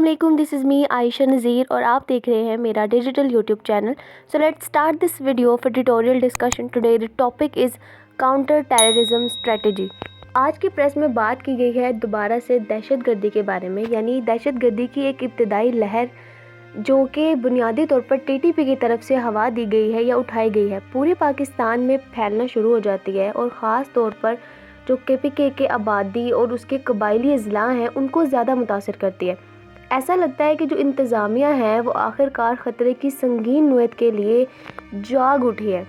علیکم، دس از می عائشہ نذیر اور آپ دیکھ رہے ہیں میرا digital YouTube channel. So let start this video for tutorial discussion. Today the topic is counter terrorism strategy. آج کی پریس میں بات کی گئی ہے دوبارہ سے دہشت گردی کے بارے میں، یعنی دہشت گردی کی ایک ابتدائی لہر جو کہ بنیادی طور پر TTP کی طرف سے ہوا دی گئی ہے یا اٹھائی گئی ہے، پورے پاکستان میں پھیلنا شروع ہو جاتی ہے اور خاص طور پر جو KPK کے آبادی اور اس کے قبائلی اضلاع ہیں ان کو زیادہ متاثر کرتی ہے. ایسا لگتا ہے کہ جو انتظامیہ ہے وہ آخرکار خطرے کی سنگین نوعیت کے لیے جاگ اٹھی ہے.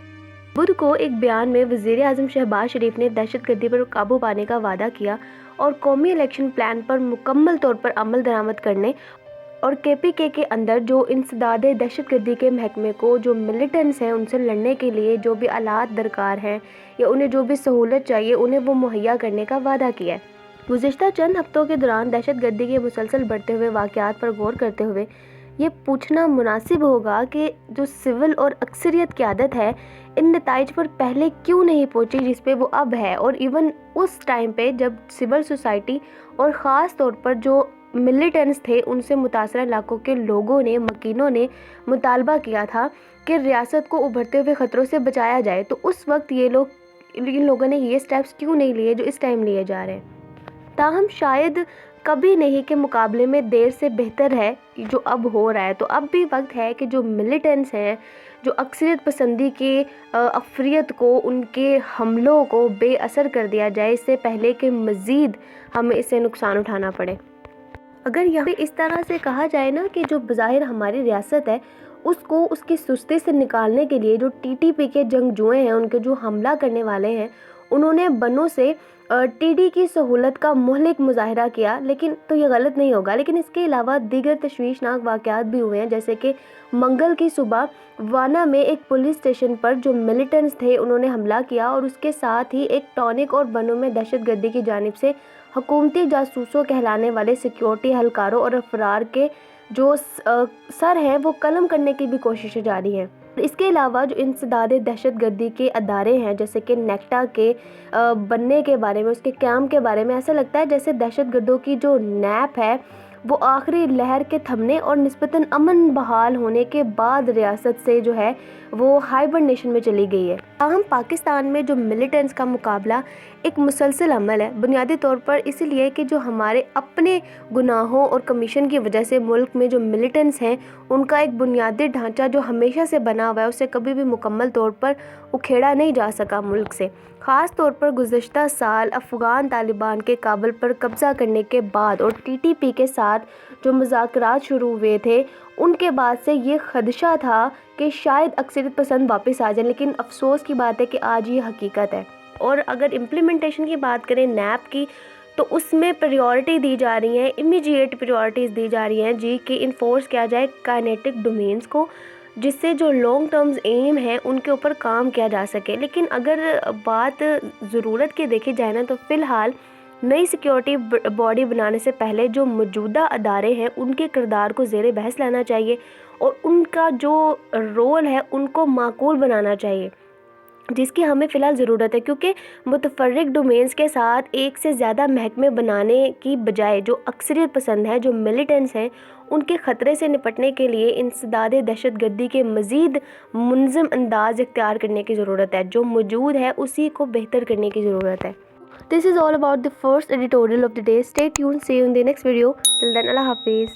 بدھ کو ایک بیان میں وزیر اعظم شہباز شریف نے دہشت گردی پر قابو پانے کا وعدہ کیا اور قومی الیکشن پلان پر مکمل طور پر عمل درآمد کرنے اور KPK کے اندر جو انسداد دہشت گردی کے محکمے کو جو ملیٹنٹس ہیں ان سے لڑنے کے لیے جو بھی آلات درکار ہیں یا انہیں جو بھی سہولت چاہیے انہیں وہ مہیا کرنے کا وعدہ کیا ہے. گزشتہ چند ہفتوں کے دوران دہشت گردی کے مسلسل بڑھتے ہوئے واقعات پر غور کرتے ہوئے یہ پوچھنا مناسب ہوگا کہ جو سول اور اکثریت قیادت ہے ان نتائج پر پہلے کیوں نہیں پہنچی جس پہ وہ اب ہے، اور ایون اس ٹائم پہ جب سول سوسائٹی اور خاص طور پر جو ملیٹنٹس تھے ان سے متاثرہ علاقوں کے لوگوں نے مکینوں نے مطالبہ کیا تھا کہ ریاست کو ابھرتے ہوئے خطروں سے بچایا جائے، تو اس وقت ان لوگوں نے یہ سٹیپس کیوں نہیں لیے جو اس ٹائم لیے جا رہے ہیں. تاہم شاید کبھی نہیں کے مقابلے میں دیر سے بہتر ہے جو اب ہو رہا ہے. تو اب بھی وقت ہے کہ جو ملیٹنٹس ہیں، جو اکثریت پسندی کے اکثریت کو ان کے حملوں کو بے اثر کر دیا جائے اس سے پہلے کہ مزید ہمیں اس سے نقصان اٹھانا پڑے. اگر یہاں اس طرح سے کہا جائے نا کہ جو بظاہر ہماری ریاست ہے اس کو اس کی سستی سے نکالنے کے لیے جو TTP کے جنگجوئے ہیں، ان کے جو حملہ کرنے والے ہیں، انہوں نے بنوں سے TD کی سہولت کا مہلک مظاہرہ کیا، لیکن تو یہ غلط نہیں ہوگا. لیکن اس کے علاوہ دیگر تشویشناک واقعات بھی ہوئے ہیں، جیسے کہ منگل کی صبح وانا میں ایک پولیس اسٹیشن پر جو ملیٹنٹس تھے انہوں نے حملہ کیا اور اس کے ساتھ ہی ایک ٹانک اور بنوں میں دہشت گردی کی جانب سے حکومتی جاسوسوں کہلانے والے سیکیورٹی اہلکاروں اور افراد کے جو سر ہیں وہ قلم کرنے کی بھی کوششیں جاری ہیں. اس کے علاوہ جو انسداد دہشت گردی کے ادارے ہیں جیسے کہ نیکٹا کے بننے کے بارے میں، اس کے قیام کے بارے میں ایسا لگتا ہے جیسے دہشت گردوں کی جو نیپ ہے وہ آخری لہر کے تھمنے اور نسبتاً امن بحال ہونے کے بعد ریاست سے جو ہے وہ ہائبرنیشن میں چلی گئی ہے. تاہم پاکستان میں جو ملیٹنٹس کا مقابلہ ایک مسلسل عمل ہے، بنیادی طور پر اس لیے کہ جو ہمارے اپنے گناہوں اور کمیشن کی وجہ سے ملک میں جو ملیٹنٹس ہیں ان کا ایک بنیادی ڈھانچہ جو ہمیشہ سے بنا ہوا ہے اسے کبھی بھی مکمل طور پر اکھیڑا نہیں جا سکا ملک سے. خاص طور پر گزشتہ سال افغان طالبان کے کابل پر قبضہ کرنے کے بعد اور TTP کے ساتھ جو مذاکرات شروع ہوئے تھے ان کے بعد سے یہ خدشہ تھا کہ شاید اکثریت پسند واپس آ جائیں، لیکن افسوس کی بات ہے کہ آج یہ حقیقت ہے. اور اگر امپلیمنٹیشن کی بات کریں نیپ کی تو اس میں پریورٹی دی جا رہی ہیں، امیجیٹ پریورٹیز دی جا رہی ہیں جی کہ انفورس کیا جائے کائنیٹک ڈومینز کو، جس سے جو لانگ ٹرمز ایم ہیں ان کے اوپر کام کیا جا سکے. لیکن اگر بات ضرورت کی دیکھی جائے نا تو فی الحال نئی سیکیورٹی باڈی بنانے سے پہلے جو موجودہ ادارے ہیں ان کے کردار کو زیر بحث لانا چاہیے اور ان کا جو رول ہے ان کو معقول بنانا چاہیے، جس کی ہمیں فی الحال ضرورت ہے. کیونکہ متفرق ڈومینز کے ساتھ ایک سے زیادہ محکمے بنانے کی بجائے جو اکثریت پسند ہیں، جو ملیٹنٹس ہیں، ان کے خطرے سے نپٹنے کے لیے انسداد دہشت گردی کے مزید منظم انداز اختیار کرنے کی ضرورت ہے. جو موجود ہے اسی کو بہتر کرنے کی ضرورت ہے. This is all about the first editorial of the day. Stay tuned. See you in the next video. Till then, Allah Hafiz.